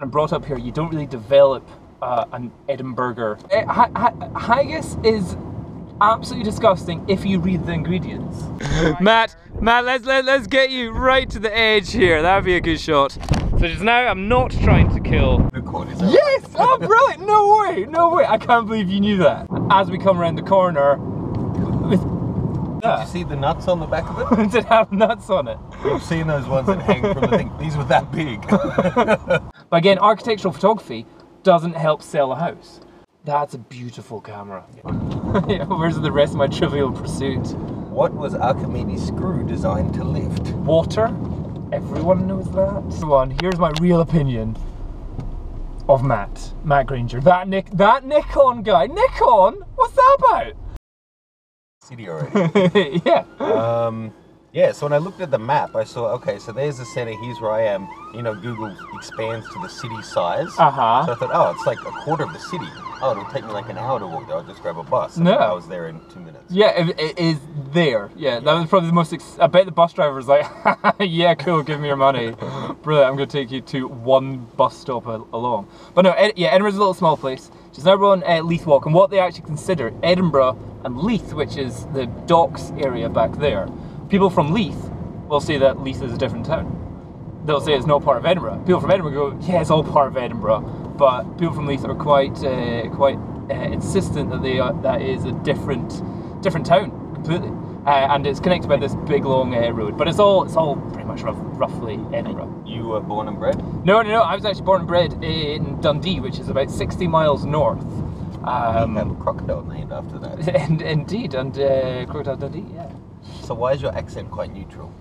and brought up here, you don't really develop an Edinburgh. Haggis is absolutely disgusting if you read the ingredients. Matt, let's get you right to the edge here. That'd be a good shot. So just now, I'm not trying to kill. Yes! Oh, brilliant! No way! I can't believe you knew that. As we come around the corner, did you see the nuts on the back of it? Did it have nuts on it? You've seen those ones that hang from the thing. These were that big. But again, architectural photography doesn't help sell a house. That's a beautiful camera. Where's the rest of my Trivial Pursuit? What was Archimedes' screw designed to lift? Water. Everyone knows that. Everyone, here's my real opinion of Matt Granger. That Nikon guy. Nikon? What's that about? City already. Yeah. Yeah, so when I looked at the map, I saw, okay, so there's the center, here's where I am. You know, Google expands to the city size. So I thought, oh, it's like a quarter of the city. Oh, it'll take me like an hour to walk there. I'll just grab a bus. And I was there in 2 minutes. Yeah, it is there. Yeah, that was probably the most, I bet the bus driver was like, yeah, cool, give me your money. Brilliant, I'm going to take you to one bus stop along. But no, Edinburgh's a little small place. Just now we're on Leith Walk, and what they actually consider Edinburgh and Leith, which is the docks area back there. People from Leith will say that Leith is a different town. They'll say it's not part of Edinburgh. People from Edinburgh go, yeah, it's all part of Edinburgh. But people from Leith are quite insistent that that is a different town completely, and it's connected by this big long road. But it's all pretty much roughly Edinburgh. You were born and bred? No. I was actually born and bred in Dundee, which is about 60 miles north. You have a crocodile named after that. Indeed, and Crocodile Dundee, yeah. So why is your accent quite neutral?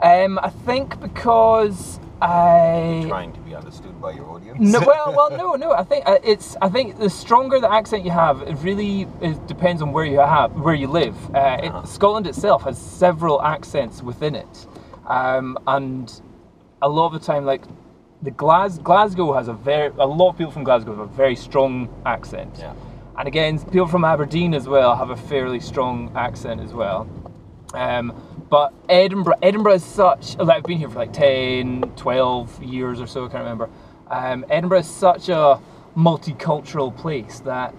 I think because trying to be understood by your audience. No, no. I think the stronger the accent you have, it really depends on where you live. Scotland itself has several accents within it, and a lot of the time, like Glasgow has a lot of people from Glasgow have a very strong accent. Yeah. And again, people from Aberdeen as well have a fairly strong accent as well. But Edinburgh is such, like, I've been here for like 10, 12 years or so, I can't remember. Edinburgh is such a multicultural place that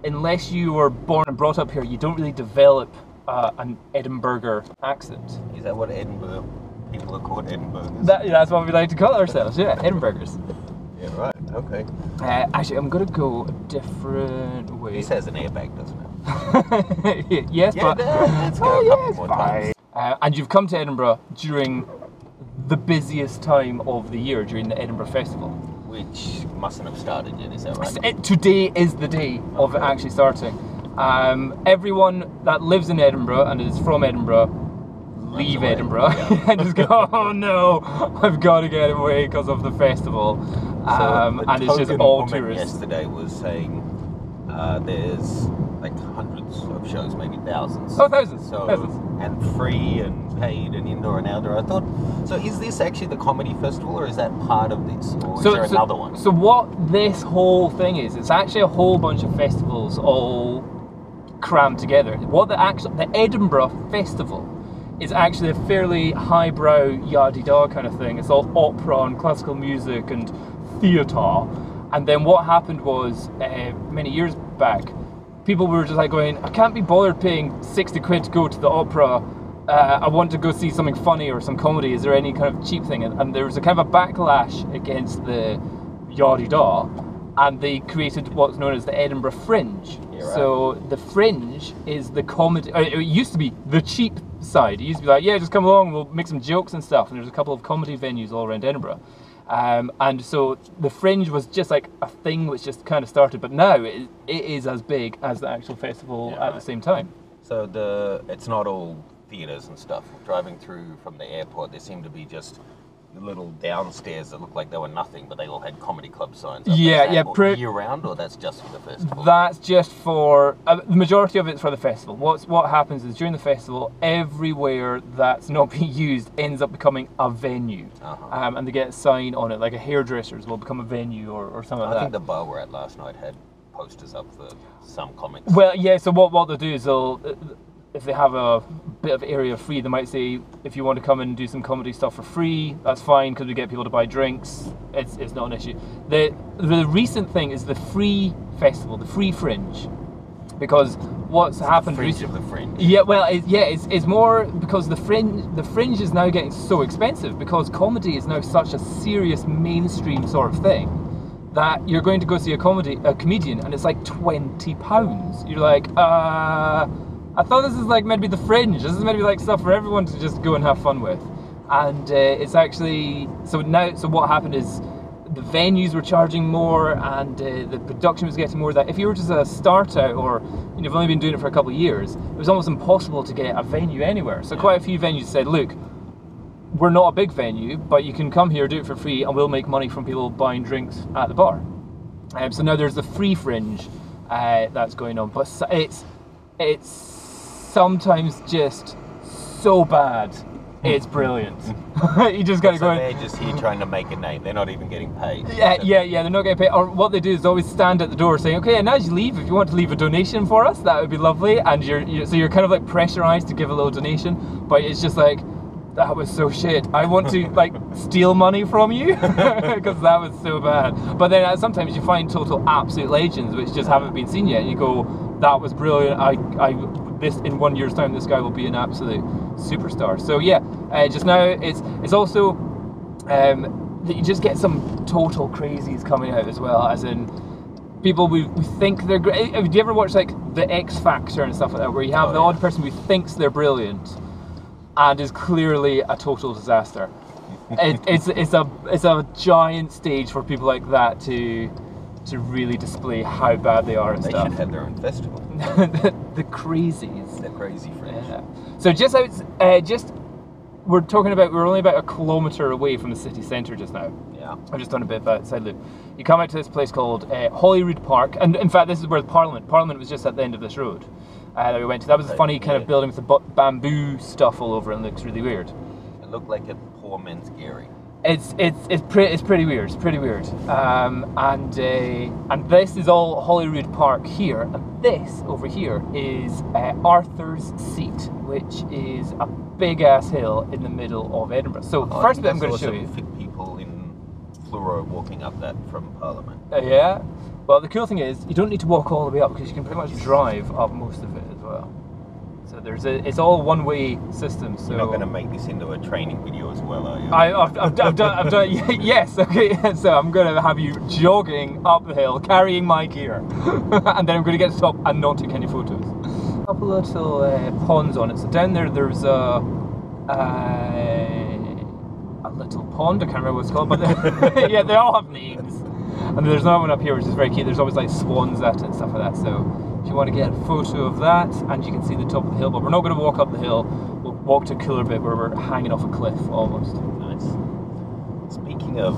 unless you were born and brought up here, you don't really develop an Edinburgh accent. Is that what Edinburgh people are called, Edinburghers? That's what we like to call ourselves, yeah, Edinburghers. Yeah, right, okay. Actually, I'm going to go a different way. This has an airbag, doesn't it? Yes, yeah, but let's go a couple more times. And you've come to Edinburgh during the busiest time of the year, during the Edinburgh Festival. Which mustn't have started yet, is that right? Today is the day of it actually starting. Everyone that lives in Edinburgh and is from Edinburgh leave Edinburgh and just go, oh no, I've got to get away because of the festival. And it's just all tourists. Yesterday was saying there's like hundreds of shows, maybe thousands. Oh, thousands. And free and paid and indoor and outdoor. I thought, so is this actually the comedy festival, or is that part of this, or is there another one? So what this whole thing is, it's actually a whole bunch of festivals all crammed together. What the Edinburgh Festival is actually a fairly highbrow yardie-da kind of thing. It's all opera and classical music and theatre. And then what happened was, many years back, people were just like going, I can't be bothered paying 60 quid to go to the opera. I want to go see something funny or some comedy. Is there any kind of cheap thing? And there was a kind of a backlash against the yardie-da, and they created what's known as the Edinburgh Fringe. Yeah, right. So the Fringe is the comedy, it used to be the cheap side. It used to be like, yeah, just come along, we'll make some jokes and stuff. And there's a couple of comedy venues all around Edinburgh. And so the Fringe was just like a thing which just kind of started, but now it is as big as the actual festival at the same time. So it's not all theatres and stuff. Driving through from the airport, there seemed to be just little downstairs that looked like they were nothing, but they all had comedy club signs up. Year round, or that's just for the festival? That's just for the majority of it's for the festival. What happens is during the festival, everywhere that's not being used ends up becoming a venue, and they get a sign on it, like a hairdresser's will become a venue or something like that. I think the bar we're at last night had posters up for some comics. Well, yeah. So what they'll do is if they have a bit of area free, they might say, if you want to come and do some comedy stuff for free, that's fine, because we get people to buy drinks. It's not an issue. The recent thing is the free festival, the free Fringe, because what's happened recently. The Fringe. Yeah, well, it's more because the Fringe is now getting so expensive, because comedy is now such a serious mainstream sort of thing that you're going to go see a comedian and it's like £20. You're like, I thought this is like meant to be the Fringe. This is meant to be like stuff for everyone to just go and have fun with. And it's actually, so what happened is the venues were charging more, and the production was getting more. That if you were just a start out, or you've only been doing it for a couple of years, it was almost impossible to get a venue anywhere. So quite a few venues said, look, we're not a big venue, but you can come here, do it for free, and we'll make money from people buying drinks at the bar. So now there's the free Fringe that's going on, but it's sometimes just so bad. It's brilliant. You just gotta go in. They're just here trying to make a name. They're not even getting paid. Yeah, they're not getting paid. Or what they do is always stand at the door saying, okay, and as you leave, if you want to leave a donation for us, that would be lovely. And you're kind of like pressurized to give a little donation, but it's just like, that was so shit. I want to like steal money from you because that was so bad. But then sometimes you find total absolute legends which just haven't been seen yet. And you go, that was brilliant. This in 1 year's time, this guy will be an absolute superstar. So yeah, just now it's also that you just get some total crazies coming out as well, as in people we think they're great. Do you ever watch like the X Factor and stuff like that, where you have the odd person who thinks they're brilliant and is clearly a total disaster? It's a giant stage for people like that to really display how bad they are at stuff. They should have their own festival. The crazies. The crazy Fringe. Yeah. So we're only about a kilometre away from the city centre just now. Yeah. I've just done a bit of that side loop. You come out to this place called Holyrood Park, and in fact this is where Parliament was just at the end of this road that we went to. That was a funny kind of building with the bamboo stuff all over it, and looks really weird. It looked like a poor man's Gary. It's pretty weird. It's pretty weird. And this is all Holyrood Park here, and this over here is Arthur's Seat, which is a big ass hill in the middle of Edinburgh. So first bit I'm going to show you. Fit people in fluoro walking up that from Parliament. Yeah. Well, the cool thing is you don't need to walk all the way up, because you can pretty much drive up most of it as well. So it's all one-way system. So you're not going to make this into a training video as well, are you? I've done. Yes. Okay. So I'm going to have you jogging up the hill, carrying my gear, and then I'm going to get to the top and not take any photos. A couple of little ponds on it. So down there's a little pond. I can't remember what it's called, but yeah, they all have names. And there's another one up here which is very cute. There's always like swans at it and stuff like that. So if you want to get a photo of that, and you can see the top of the hill, but we're not going to walk up the hill. We'll walk to a cooler bit where we're hanging off a cliff almost. Nice. Speaking of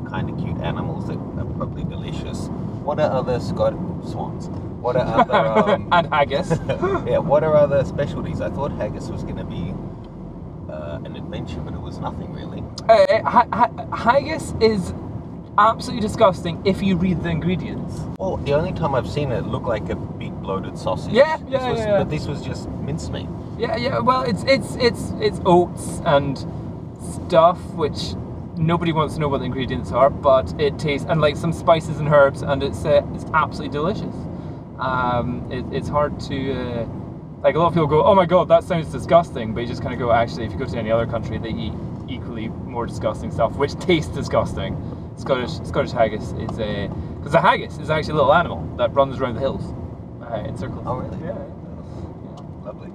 kind of cute animals that are probably delicious, what are other swans? What are other and haggis? Yeah. What are other specialties? I thought haggis was going to be an adventure, but it was nothing really. Haggis is absolutely disgusting if you read the ingredients. Well, the only time I've seen it look like a big bloated sausage. Yeah. But this was just mincemeat. Yeah. Well, it's oats and stuff which nobody wants to know what the ingredients are, but it tastes, and like some spices and herbs, and it's absolutely delicious. It's hard to like, a lot of people go, oh my god, that sounds disgusting, but you just kind of go, actually, if you go to any other country, they eat equally more disgusting stuff, which tastes disgusting. Scottish haggis is because the haggis is actually a little animal that runs around the hills in circles. Oh really? Yeah. Lovely.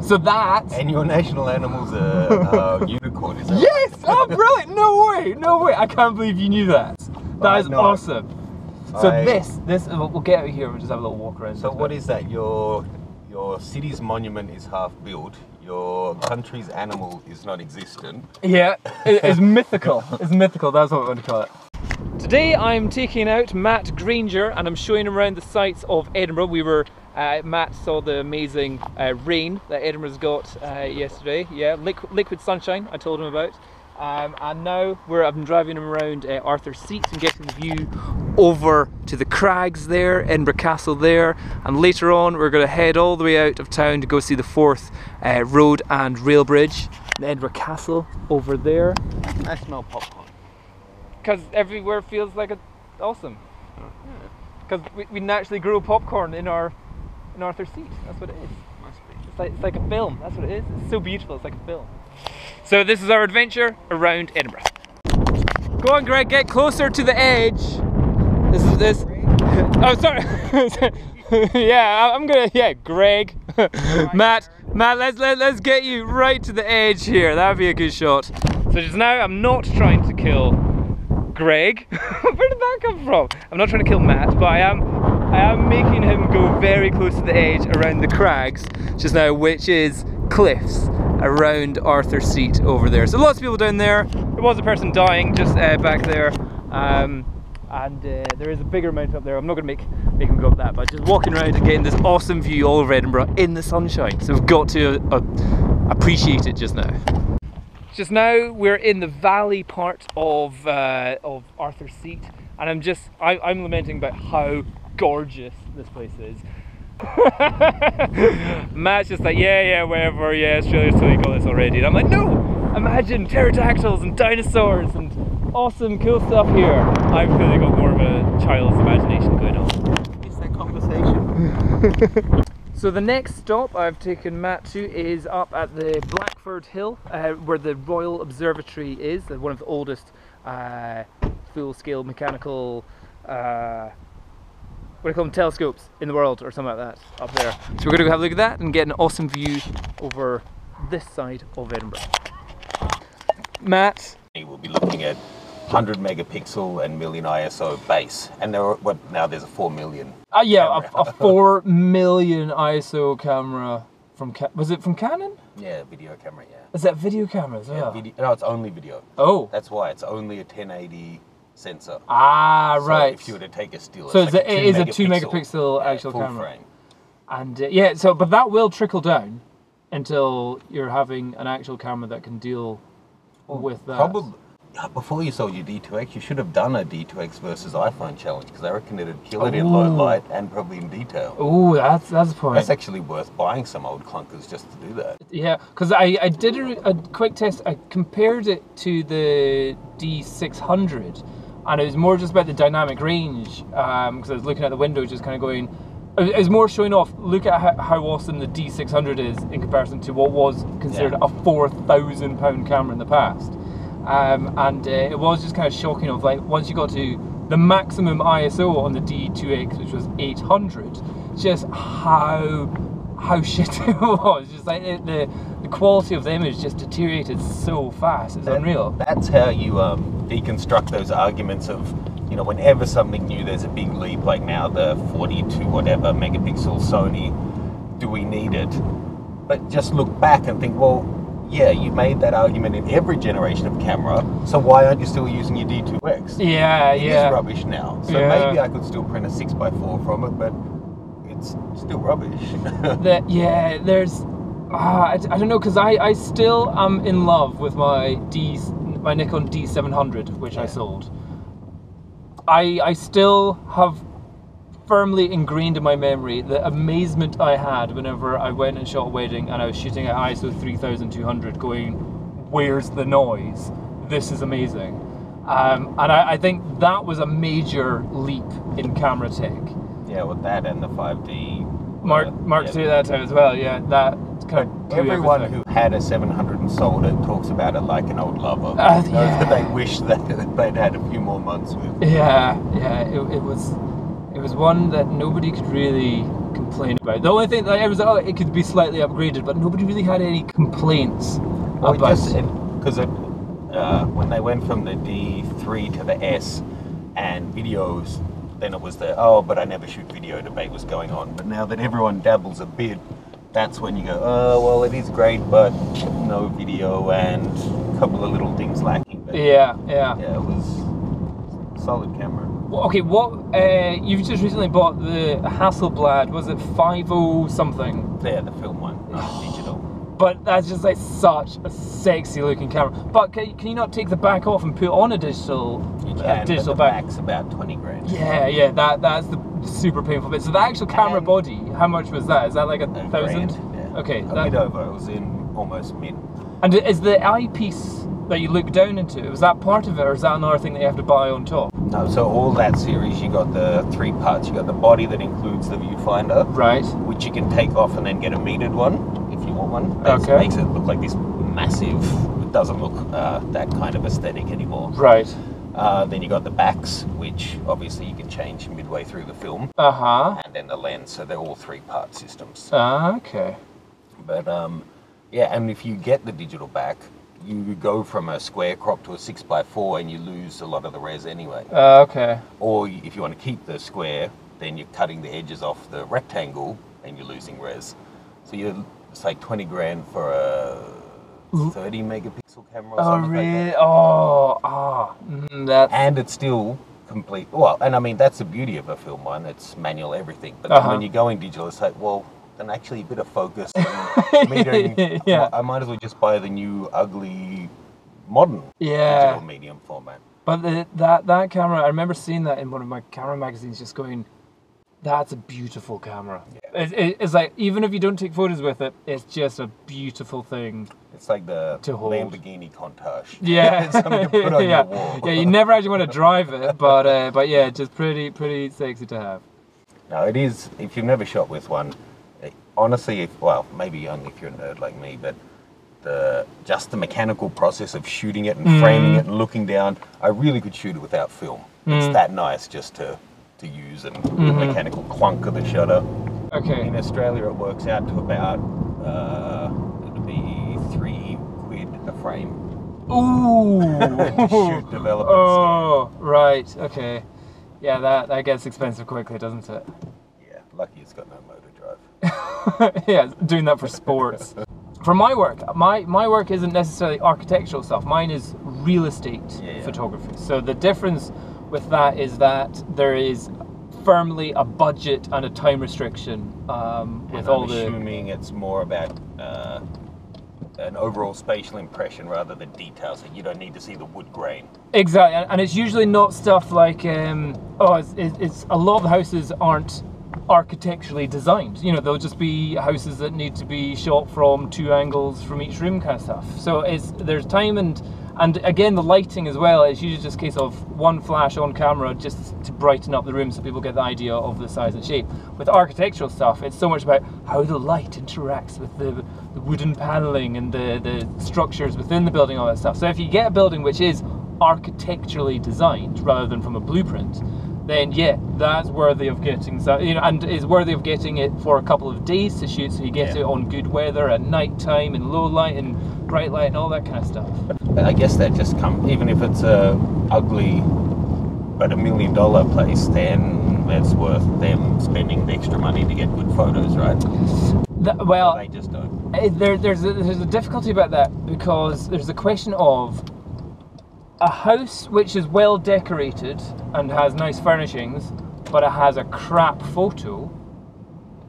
So that. And your national animal's a unicorn, is that yes! right? Oh, brilliant! No way! I can't believe you knew that. That is awesome. So this we'll get out of here. We'll just have a little walk around. So what is that? Your city's monument is half built. Your country's animal is non-existent. Yeah, it's mythical. It's mythical, that's what we're going to call it. Today I'm taking out Matt Granger and I'm showing him around the sights of Edinburgh. Matt saw the amazing rain that Edinburgh's got yesterday. Yeah, liquid sunshine I told him about. And now I've been driving him around Arthur's Seat and getting the view over to the crags there, Edinburgh Castle there, and later on we're going to head all the way out of town to go see the Forth Road and Rail Bridge, the Edinburgh Castle over there. I smell popcorn. Because everywhere feels like it's awesome. Because we naturally grow popcorn in Arthur's Seat. That's what it is. Must be. It's like a film. That's what it is. It's so beautiful. It's like a film. So this is our adventure around Edinburgh. Go on, Greg. Get closer to the edge. This. Oh, sorry. Yeah, I'm gonna. Yeah, Greg. Matt. Let's get you right to the edge here. That'd be a good shot. So just now, I'm not trying to kill Greg. Where did that come from? I'm not trying to kill Matt, but I am making him go very close to the edge around the crags just now, which is cliffs around Arthur's Seat over there. So lots of people down there. There was a person dying just back there, and there is a bigger mountain up there. I'm not going to make him go up that, but just walking around and getting this awesome view all over Edinburgh in the sunshine. So we've got to appreciate it just now. Just now we're in the valley part of Arthur's Seat, and I'm lamenting about how gorgeous this place is. Matt's just like, yeah, whatever, yeah, Australia's totally got this already. And I'm like, no! Imagine pterodactyls and dinosaurs and awesome cool stuff here. I've clearly got more of a child's imagination going on. It's that conversation. So the next stop I've taken Matt to is up at the Blackford Hill, where the Royal Observatory is, one of the oldest full-scale mechanical what do you call them, telescopes in the world or something like that up there. So we're going to go have a look at that and get an awesome view over this side of Edinburgh. Matt? We'll be looking at 100 megapixel and million ISO base, and now there's a 4 million. Yeah, a 4 million ISO camera from was it from Canon? Yeah, video camera. Yeah. Is that video camera as well? Yeah, no, it's only video. Oh. That's why it's only a 1080 sensor. Ah, so right. if you were to take a still, so it's like it is a 2 megapixel actual full camera. Frame. And yeah, so but that will trickle down until you're having an actual camera that can deal with that. Probably before you sold your D2X, you should have done a D2X versus iPhone challenge, because I reckon it'd kill it in low light and probably in detail. Oh, that's the point. That's actually worth buying some old clunkers just to do that. Yeah, because I did a quick test. I compared it to the D600, and it was more just about the dynamic range, because I was looking at the window, just kind of going. It was more showing off. Look at how awesome the D600 is in comparison to what was considered a £4,000 camera in the past. And it was just kind of shocking of like once you got to the maximum ISO on the D2X, which was 800, just how shit it was. Just like the quality of the image just deteriorated so fast. It's unreal. That's how you deconstruct those arguments of, you know, whenever something new, there's a big leap, like now the 42 whatever megapixel Sony, do we need it? But just look back and think, well, yeah, you made that argument in every generation of camera, so why aren't you still using your D2X? Yeah, it is rubbish now. So maybe I could still print a 6x4 from it, but it's still rubbish. There's... I don't know, because I still am in love with my Nikon D700, which I sold. I still have firmly ingrained in my memory the amazement I had whenever I went and shot a wedding and I was shooting at ISO 3200 going, where's the noise? This is amazing. And I think that was a major leap in camera tech. Yeah, with that and the 5D. Mark II at that time as well, yeah. That kind of everyone who had a 700 and sold it talks about it like an old lover. That they wish that they'd had a few more months with. Yeah, it was one that nobody could really complain about. The only thing that it was, it could be slightly upgraded, but nobody really had any complaints about it. Because when they went from the D3 to the S and videos, then it was the, but I never shoot video debate was going on. But now that everyone dabbles a bit, that's when you go, well, it is great, but no video and a couple of little things lacking. But yeah, it was a solid camera. Okay, you've just recently bought the Hasselblad, was it 50 something? Yeah, the film one, not digital. But that's just like such a sexy looking camera. But can you not take the back off and put on a digital digital back? Back's about 20 grand. Yeah, that's the super painful bit. So the actual camera body, how much was that? Is that like 1,000? Yeah. Okay, a bit over. It was in almost mid. And is the eyepiece that you look down into, was that part of it, or is that another thing that you have to buy on top? No, so all that series, you got the 3 parts. You got the body that includes the viewfinder, right? Which you can take off and then get a metered one if you want one. Okay. It makes it look like this massive. It doesn't look that kind of aesthetic anymore. Right. Then you got the backs, which obviously you can change midway through the film. And then the lens, so they're all 3-part systems. Okay. But yeah, and if you get the digital back, you go from a square crop to a 6x4 and you lose a lot of the res anyway. Okay. Or if you want to keep the square, then you're cutting the edges off the rectangle and you're losing res. So it's like 20 grand for a 30 megapixel camera or something like that. That's... And it's still complete. Well, and I mean, that's the beauty of a film one. It's manual everything. But then when you're going digital, it's like, well, then actually a bit of focus and metering. Yeah. I might as well just buy the new ugly modern digital medium format. But that camera, I remember seeing that in one of my camera magazines, just going, that's a beautiful camera. Yeah. It's like, even if you don't take photos with it, it's just a beautiful thing. It's like the to hold. Lamborghini Countach. Yeah. It's something to put on your wall. Yeah, you never actually want to drive it, but yeah, just pretty sexy to have. No, it is. If you've never shot with one, honestly, maybe only if you're a nerd like me, but just the mechanical process of shooting it and framing it and looking down, I really could shoot it without film. It's that nice just to use, and the mechanical clunk of the shutter. Okay. In Australia, it works out to about it'd be £3 a frame. Ooh. Shoot, develop, and scan. Right. Okay. Yeah, that gets expensive quickly, doesn't it? Yeah. Lucky it's got no motor drive. Yeah, doing that for sports. For my work, my work isn't necessarily architectural stuff. Mine is real estate photography. So the difference with that is that there is firmly a budget and a time restriction with all the... I'm assuming it's more about an overall spatial impression rather than details, that you don't need to see the wood grain. Exactly, and it's usually not stuff like, it's a lot of the houses aren't architecturally designed. You know, they'll just be houses that need to be shot from 2 angles from each room kind of stuff. So there's time and again, the lighting as well, it's usually just a case of one flash on camera just to brighten up the room so people get the idea of the size and shape. With architectural stuff, it's so much about how the light interacts with the wooden paneling and the structures within the building, all that stuff. So if you get a building which is architecturally designed rather than from a blueprint, then yeah, that's worthy of getting, and is worthy of getting it for a couple of days to shoot, so you get it on good weather at night time and low light and bright light and all that kind of stuff. But I guess that just comes, even if it's a ugly but $1 million place, then it's worth them spending the extra money to get good photos, right? Well, they just don't. There's a difficulty about that, because there's a question of a house which is well decorated and has nice furnishings, but it has a crap photo,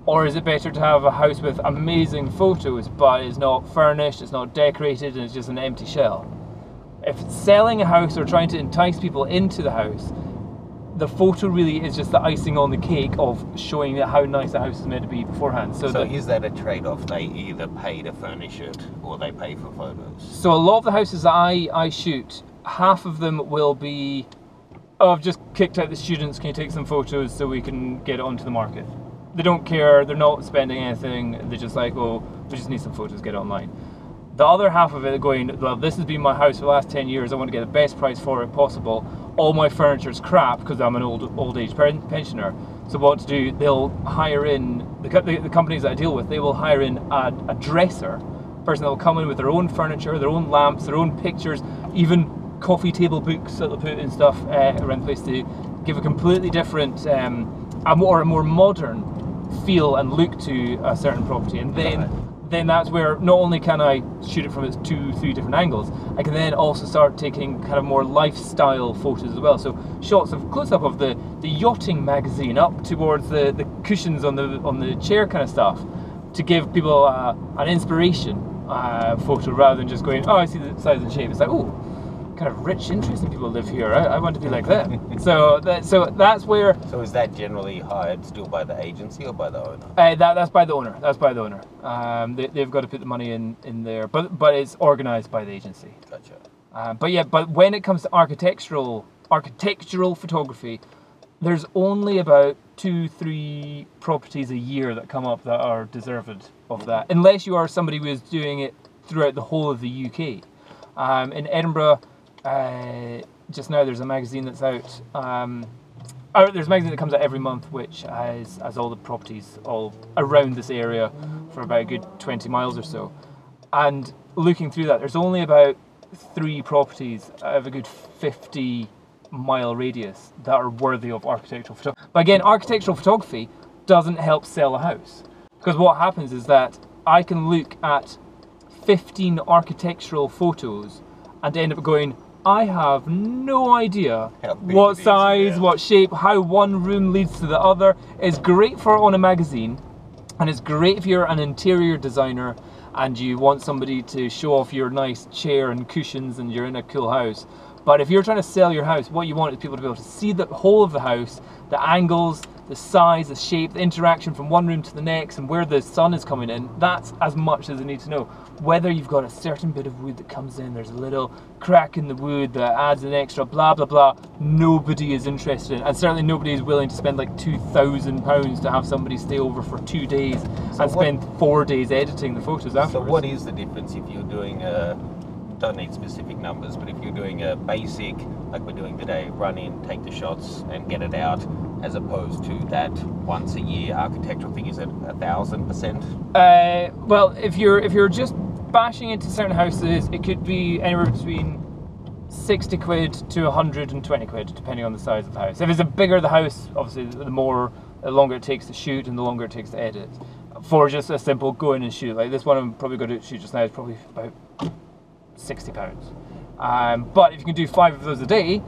or is it better to have a house with amazing photos but it's not furnished, it's not decorated, and it's just an empty shell? If it's selling a house or trying to entice people into the house, the photo really is just the icing on the cake of showing how nice the house is meant to be beforehand. So is that a trade-off? They either pay to furnish it or they pay for photos? So a lot of the houses that I shoot, half of them will be, I've just kicked out the students, can you take some photos so we can get it onto the market? They don't care, they're not spending anything, they're just like, oh, we just need some photos, get it online. The other half of it going, well, this has been my house for the last 10 years, I want to get the best price for it possible. All my furniture's crap because I'm an old age pensioner. So what to do, they'll hire in, the companies that I deal with, they will hire in a dresser, person that will come in with their own furniture, their own lamps, their own pictures, even coffee table books that they'll put and stuff around the place to give a completely different, a more modern feel and look to a certain property. And then that's where not only can I shoot it from its 2-3 different angles, I can then also start taking kind of more lifestyle photos as well. So shots of close-up of the yachting magazine up towards the cushions on the chair kind of stuff, to give people an inspiration photo rather than just going, oh, I see the size and shape. It's like, oh, kind of rich, interesting people live here. I want to be like them. so that's where. So is that generally hired still by the agency or by the owner? That's by the owner. That's by the owner. They've got to put the money in there, but it's organised by the agency. Gotcha. But when it comes to architectural photography, there's only about 2-3 properties a year that come up that are deserved of that, unless you are somebody who is doing it throughout the whole of the UK. In Edinburgh, just now there's a magazine that's out. There's a magazine that comes out every month, which has all the properties all around this area for about a good 20 miles or so. And looking through that, there's only about 3 properties out of a good 50-mile radius that are worthy of architectural photography. But again, architectural photography doesn't help sell a house, because what happens is that I can look at 15 architectural photos and end up going, I have no idea what size, what shape, how one room leads to the other. It's great for on a magazine, and it's great if you're an interior designer and you want somebody to show off your nice chair and cushions and you're in a cool house. But if you're trying to sell your house, what you want is people to be able to see the whole of the house, the angles, the size, the shape, the interaction from one room to the next, and where the sun is coming in. That's as much as they need to know. Whether you've got a certain bit of wood that comes in, there's a little crack in the wood that adds an extra blah blah blah, nobody is interested in, and certainly nobody is willing to spend like £2,000 to have somebody stay over for 2 days and spend 4 days editing the photos afterwards. So what is the difference if you're doing don't need specific numbers, but if you're doing a basic, like we're doing today, run in, take the shots and get it out, as opposed to that once a year architectural thing? Is it 1,000%? Well, if you're just bashing into certain houses, it could be anywhere between 60 quid to 120 quid, depending on the size of the house. If it's a bigger the house, obviously the longer it takes to shoot and the longer it takes to edit. For just a simple go in and shoot, like this one I'm probably going to shoot just now is probably about £60. But if you can do 5 of those a day,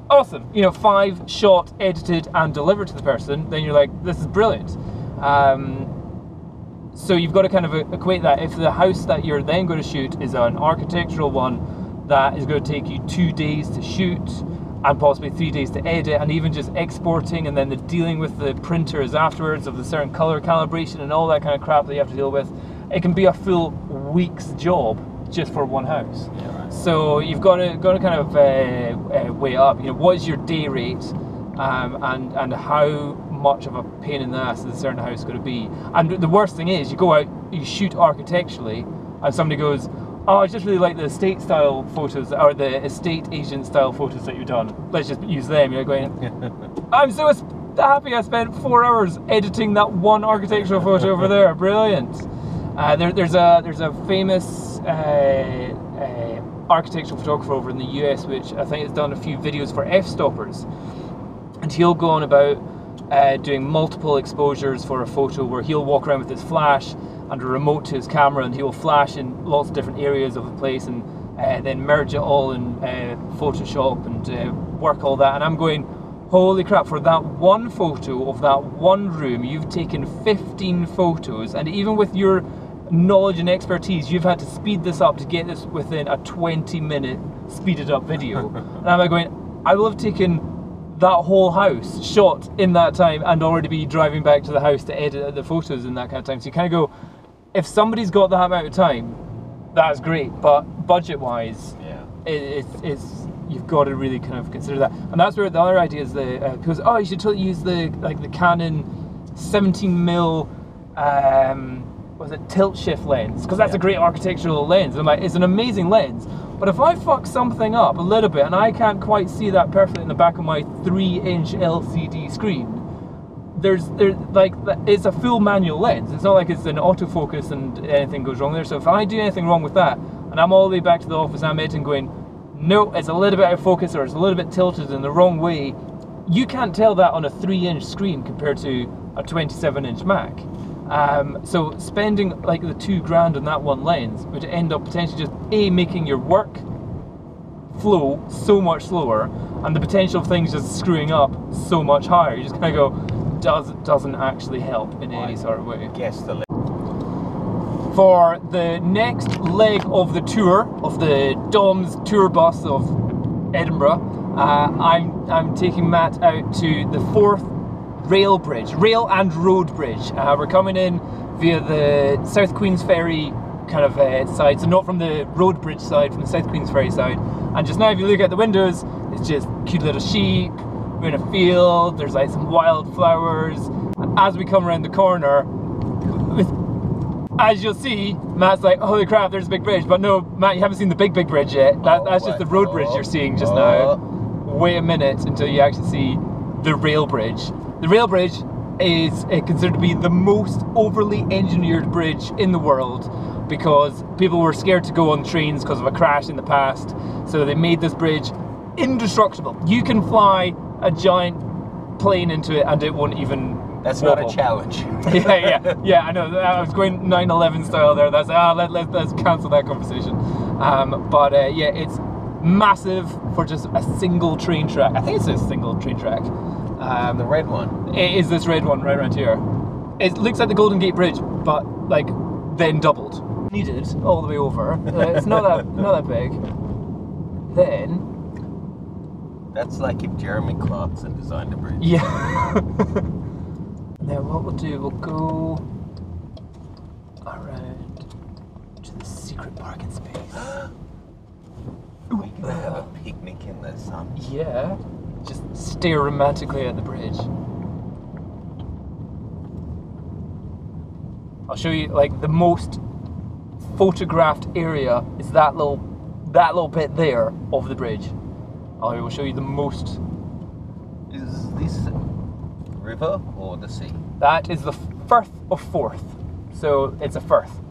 awesome. 5 shot, edited and delivered to the person, then you're like, this is brilliant. So you've got to kind of equate that. If the house that you're then going to shoot is an architectural one that is going to take you 2 days to shoot and possibly 3 days to edit, and even just exporting and then the dealing with the printers afterwards of the certain color calibration and all that kind of crap that you have to deal with, it can be a full week's job just for one house. Yeah, right. So you've got to kind of weigh up. What is your day rate, and how much of a pain in the ass is a certain house going to be? And the worst thing is, you go out, you shoot architecturally, and somebody goes, "Oh, I just really like the estate style photos, or the estate agent style photos that you've done. Let's just use them." You're going, "I'm so happy I spent 4 hours editing that one architectural photo over there. Brilliant." There's a famous architectural photographer over in the US, which I think has done a few videos for f-stoppers, and he'll go on about doing multiple exposures for a photo where he'll walk around with his flash and a remote to his camera, and he'll flash in lots of different areas of the place and then merge it all in Photoshop and work all that. And I'm going, holy crap, for that one photo of that one room, you've taken 15 photos, and even with your knowledge and expertise, you've had to speed this up to get this within a 20-minute speeded up video. And I'm like going, I will have taken that whole house shot in that time and already be driving back to the house to edit the photos in that kind of time. So you kind of go, if somebody's got that amount of time, that's great, but budget-wise, it's you've got to really kind of consider that. And that's where the other idea is because you should totally use the Canon 17mm tilt shift lens, because that's a great architectural lens. I'm like, it's an amazing lens, but if I fuck something up a little bit and I can't quite see that perfectly in the back of my 3-inch LCD screen, it's a full manual lens. It's not like it's an autofocus and anything goes wrong there. So if I do anything wrong with that and I'm all the way back to the office, I'm editing going, no, it's a little bit out of focus or it's a little bit tilted in the wrong way, you can't tell that on a 3-inch screen compared to a 27-inch Mac. So spending like the £2,000 on that one lens would end up potentially just making your work flow so much slower, and the potential of things just screwing up so much higher. You just kind of go, doesn't actually help in any sort of way. Guess the for the next leg of the tour, of the Dom's tour bus of Edinburgh, I'm taking Matt out to the Forth rail and road bridge. We're coming in via the South Queensferry kind of side, so not from the road bridge side, from the South Queensferry side. And just now, if you look at the windows, it's just cute little sheep. We're in a field. There's like some wildflowers. And as we come around the corner, as you'll see, Matt's like, "Holy crap, there's a big bridge!" But no, Matt, you haven't seen the big bridge yet. That's just the road bridge you're seeing just now. Wait a minute until you actually see the rail bridge. The rail bridge is considered to be the most overly engineered bridge in the world, because people were scared to go on trains because of a crash in the past. So they made this bridge indestructible. You can fly a giant plane into it and it won't even That's wobble. not a challenge. yeah, I know. I was going 9/11 style there. That's let's cancel that conversation. Yeah, it's massive for just a single train track. I think it's a single train track. The red one. It is this red one right around here. It looks like the Golden Gate Bridge, but like then doubled. Needed all the way over. It's not that big. Then. That's like if Jeremy Clarkson designed a bridge. Yeah. Now what we'll do, we'll go around to the secret parking space. We can have a picnic in the sun. Yeah. Just stare romantically at the bridge. I'll show you like the most photographed area is that little bit there of the bridge. I will show you the most. Is this river or the sea? That is the Firth of Forth. So it's a firth.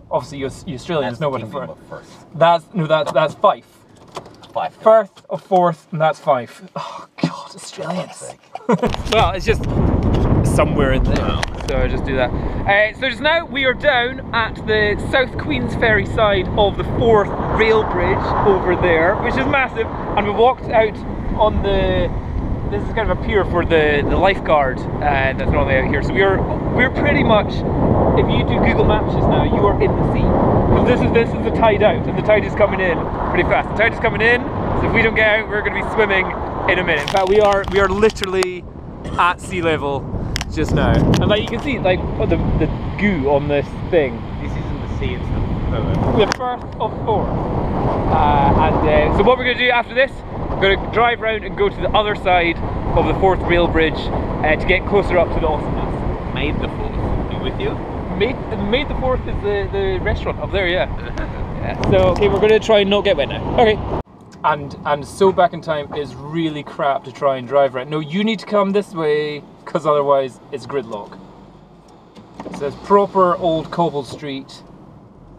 Obviously you Australians know what a firth. That's Fife. Fife. Firth of Forth, and that's Fife. Oh God, Australians. Well, it's just somewhere in there. So I just do that. So just now we are down at the South Queensferry side of the Forth rail bridge over there, which is massive, and we walked out on this is kind of a pier for the lifeguard that's normally out here. So we're pretty much, if you do Google Maps just now, you are in the sea. Because this is the tide out, and the tide is coming in pretty fast. The tide is coming in, so if we don't get out, we're going to be swimming in a minute. In fact, we are literally at sea level just now, and like you can see, like the goo on this thing. This isn't the sea, it's The Firth of Forth. So what we're going to do after this, we're going to drive around and go to the other side of the Forth rail bridge to get closer up to the awesomeness. Made the Forth. Be with you? Made the Forth is the restaurant up there, yeah. Yeah. So okay, we're going to try and not get wet now. Okay. And so back in time is really crap to try and drive right. No, you need to come this way, because otherwise it's gridlock. So it's proper old cobble street,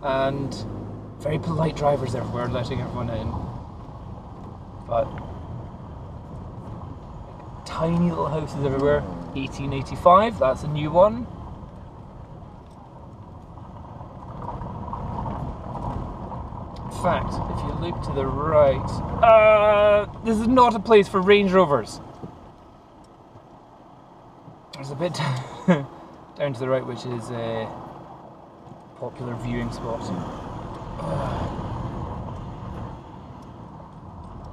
and very polite drivers everywhere, letting everyone in. But tiny little houses everywhere. 1885, that's a new one. In fact, if you look to the right, this is not a place for Range Rovers. There's a bit down to the right, which is a popular viewing spot.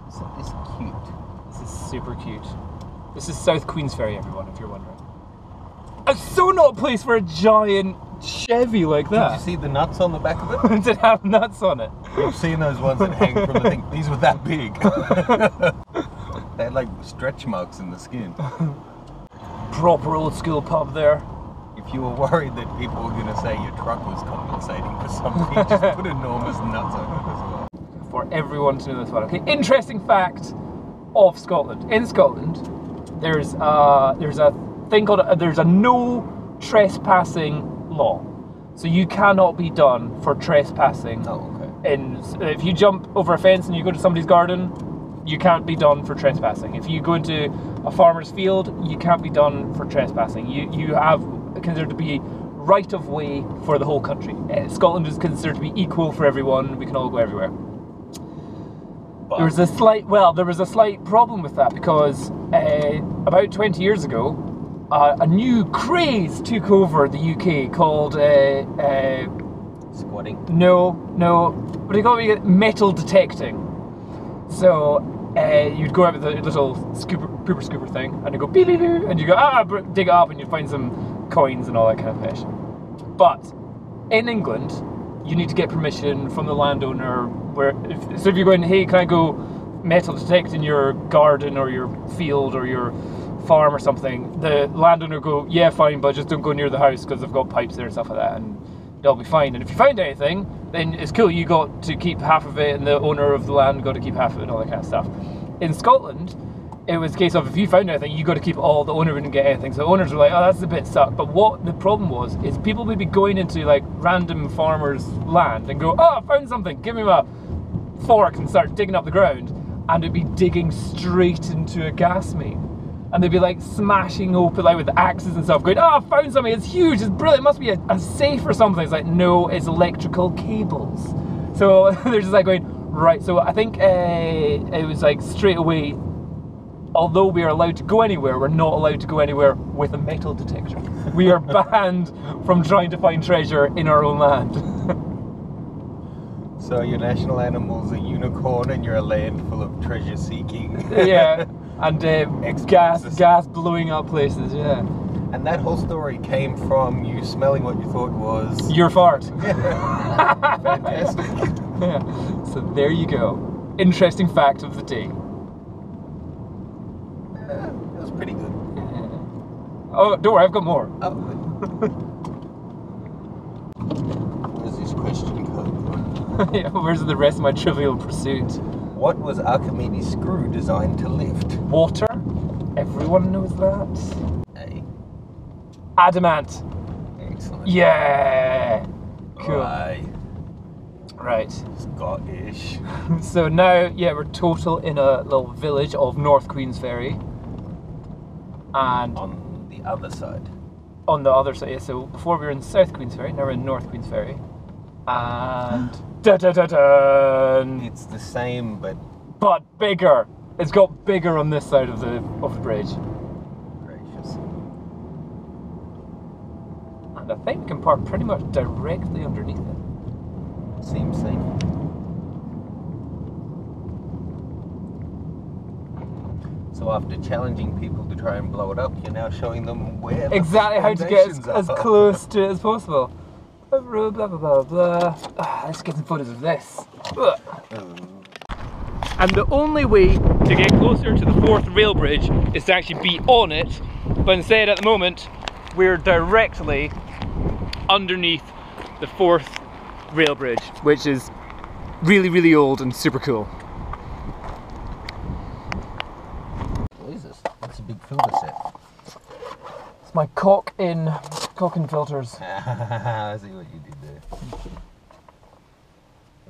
Isn't this cute? This is super cute. This is South Queensferry, everyone, if you're wondering. It's so not a place for a giant Chevy like that. Did you see the nuts on the back of it? Did it have nuts on it? You've seen those ones that hang from the thing. These were that big. They had like stretch marks in the skin. Proper old school pub there. If you were worried that people were going to say your truck was compensating for something, just put enormous nuts on it as well. For everyone to know this one. Okay, interesting fact of Scotland. In Scotland, there's a thing called there's a no trespassing law. So you cannot be done for trespassing. Oh, okay. If you jump over a fence and you go to somebody's garden, you can't be done for trespassing. If you go into a farmer's field, you can't be done for trespassing. You have considered to be right of way for the whole country. Scotland is considered to be equal for everyone. We can all go everywhere. But there was a slight problem with that, because about 20 years ago, a new craze took over the UK called Squatting? No. What do you call it? Metal detecting. So you'd go out with a little pooper scooper thing, and you go beep beep beep, and you go dig it up, and you find some coins and all that kind of fish. But in England, you need to get permission from the landowner. So if you're going, hey, can I go metal detect in your garden or your field or your farm or something, the landowner will go, yeah, fine, but just don't go near the house because they've got pipes there and stuff like that, and they'll be fine. And if you find anything, then it's cool, you got to keep half of it, and the owner of the land got to keep half of it, and all that kind of stuff. In Scotland, it was a case of if you found anything, you got to keep it all, the owner wouldn't get anything. So the owners were like, oh, that's a bit suck. But what the problem was, is people would be going into like random farmers' land and go, oh, I found something, give me a fork, and start digging up the ground, and it'd be digging straight into a gas main. And they'd be like smashing open, like with axes and stuff, going, oh, I found something, it's huge, it's brilliant, it must be a safe or something. It's like, no, it's electrical cables. So they're just like going, right. So I think it was like straight away, although we are allowed to go anywhere, we're not allowed to go anywhere with a metal detector. We are banned from trying to find treasure in our own land. So your national animal's a unicorn and you're a land full of treasure seeking. Yeah. And gas blowing up places, yeah. And that whole story came from you smelling what you thought was... your fart. Fantastic. Yeah. So there you go. Interesting fact of the day. It was pretty good. Yeah. Oh, don't worry, I've got more. Oh. Where's this question code? Yeah, where's the rest of my Trivial Pursuit? What was Archimedes' screw designed to lift? Water. Everyone knows that. A. Adamant. Excellent. Yeah. Cool. Right. Scottish. So now, yeah, we're total in a little village of North Queensferry. And on the other side. On the other side, yeah. So before we were in South Queensferry, now we're in North Queensferry. And it's the same, but bigger. It's got bigger on this side of the bridge. Gracious. And I think we can park pretty much directly underneath it. Seems safe. So after challenging people to try and blow it up, you're now showing them where exactly how to get as close to it as possible. Blah blah blah blah. Let's get some photos of this. And the only way to get closer to the 4th rail bridge is to actually be on it, but instead at the moment we're directly underneath the 4th rail bridge, which is really, really old and super cool. What is this? That's a big filter set. It's my cock in filters. I see what you did there.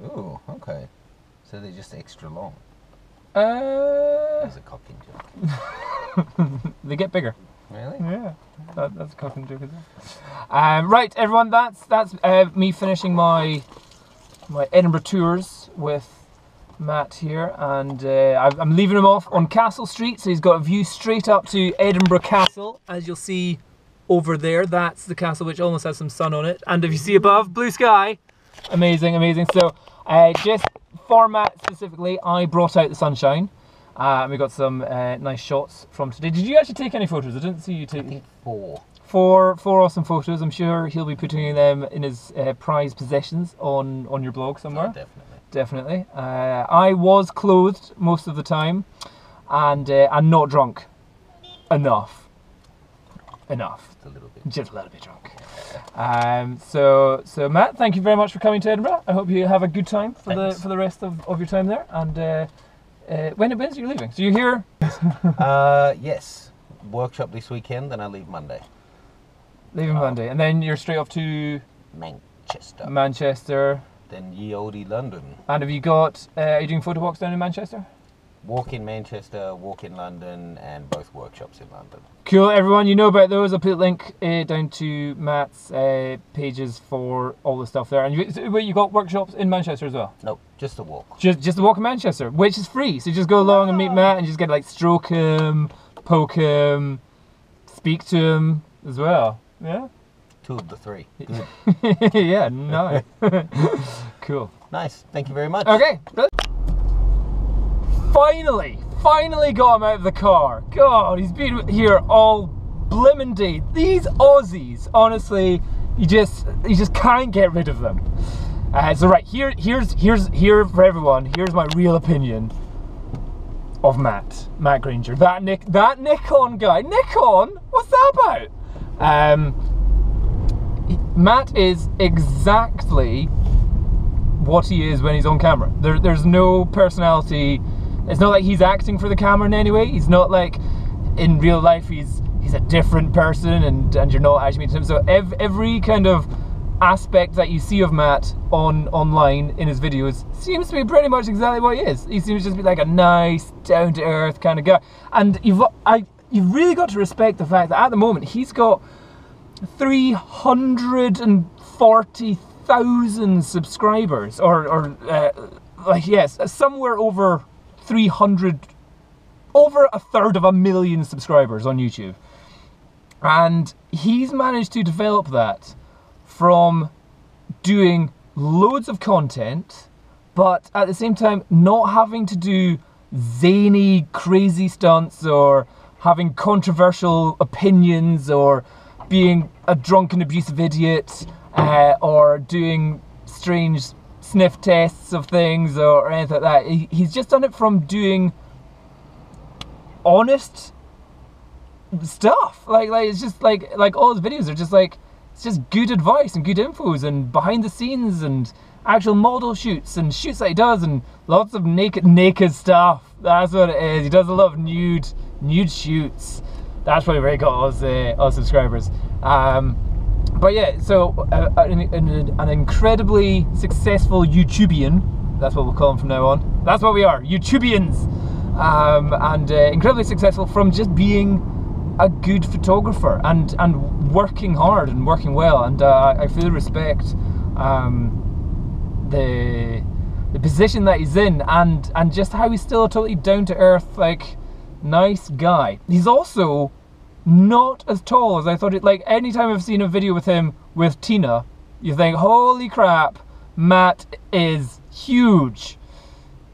Ooh, okay. So they're just extra long. That's a cock in joke. They get bigger. Really? Yeah, that's a cock and joke as well. Right, everyone, that's me finishing my Edinburgh tours with Matt here, and I'm leaving him off on Castle Street, so he's got a view straight up to Edinburgh Castle, as you'll see over there. That's the castle, which almost has some sun on it, and if you see above, blue sky. Amazing, amazing. So just for Matt specifically, I brought out the sunshine, and we got some nice shots from today. Did you actually take any photos? I didn't see you take. I think 4. Four awesome photos. I'm sure he'll be putting them in his prized possessions on your blog somewhere. Oh, definitely. Definitely. I was clothed most of the time, and I'm not drunk enough. Just a little bit drunk. So Matt, thank you very much for coming to Edinburgh. I hope you have a good time for the rest of your time there. And when are you leaving? So you're here? Yes. Workshop this weekend, then I leave Monday. Leaving Monday, and then you're straight off to Manchester. Then ye olde London. And have you got? Are you doing photo walks down in Manchester? Walk in Manchester, walk in London, and both workshops in London. Cool, everyone. You know about those. I'll put a link down to Matt's pages for all the stuff there. And you got workshops in Manchester as well? Nope, just a walk. Just a walk in Manchester, which is free. So just go along and meet Matt, and just get like stroke him, poke him, speak to him as well. Yeah. 2 of the 3. Good. Yeah, nice. Cool. Nice. Thank you very much. Okay. Finally got him out of the car. God, he's been here all blimmin' day. These Aussies, honestly, you just can't get rid of them. So right, here for everyone, here's my real opinion of Matt Granger. That Nikon guy. Nikon? What's that about? Matt is exactly what he is when he's on camera. There's no personality. It's not like he's acting for the camera in any way. He's not like in real life he's a different person and you're not actually meeting him. So every kind of aspect that you see of Matt online in his videos seems to be pretty much exactly what he is. He seems to just be like a nice, down-to-earth kind of guy. And you've really got to respect the fact that at the moment he's got 340,000 subscribers, or like, yes, somewhere over 300, over 1/3 subscribers on YouTube. And he's managed to develop that from doing loads of content, but at the same time not having to do zany, crazy stunts or having controversial opinions or being a drunken, abusive idiot or doing strange sniff tests of things or anything like that. He's just done it from doing honest stuff. Like it's just like all his videos are just like, it's just good advice and good infos and behind the scenes and actual model shoots and shoots that he does and lots of naked stuff. That's what it is. He does a lot of nude shoots. That's probably where he got all subscribers. But yeah, so an incredibly successful YouTubian. That's what we'll call him from now on. That's what we are, YouTubians. And incredibly successful from just being a good photographer and working hard and working well. And I fully respect the position that he's in and just how he's still a totally down-to-earth, like, nice guy. He's also not as tall as I thought it. Like, anytime I've seen a video with him with Tina, you think, holy crap, Matt is huge.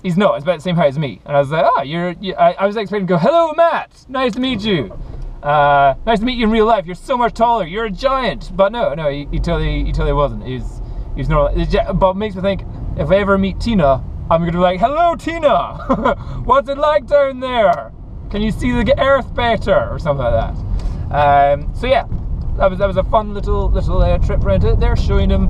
He's not. It's about the same height as me. And I was like, oh, I was expecting to go, hello, Matt, nice to meet you. Nice to meet you in real life. You're so much taller. You're a giant. But no, he totally wasn't. He's not. But it makes me think, if I ever meet Tina, I'm gonna be like, hello, Tina. What's it like down there? Can you see the earth better, or something like that? So yeah, that was a fun little trip around it there, showing him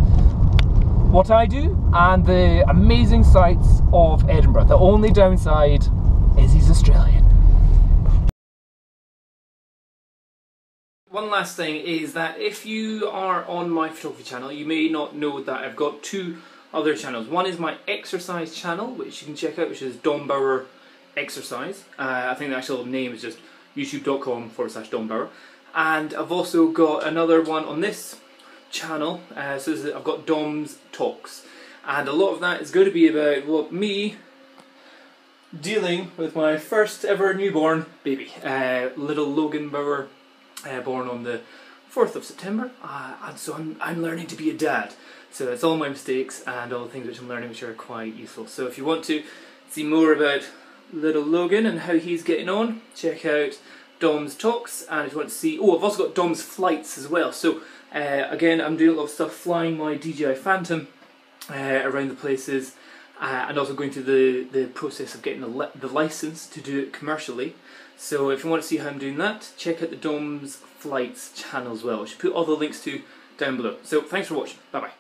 what I do and the amazing sights of Edinburgh. The only downside is he's Australian. One last thing is that if you are on my photography channel, you may not know that I've got 2 other channels. One is my exercise channel, which you can check out, which is Dom Bauer Exercise. I think the actual name is just youtube.com/Dom Bauer. And I've also got another one on this channel, so I've got Dom's Talks. And a lot of that is going to be about me dealing with my first ever newborn baby, little Logan Bauer, born on the 4th of September, and so I'm learning to be a dad. So it's all my mistakes and all the things which I'm learning which are quite useful. So if you want to see more about little Logan and how he's getting on, check out Dom's Talks. And if you want to see, I've also got Dom's Flights as well. So again, I'm doing a lot of stuff flying my DJI Phantom around the places, and also going through the process of getting the license to do it commercially. So if you want to see how I'm doing that, check out the Dom's Flights channel as well, which I should put all the links to down below. So thanks for watching. Bye bye.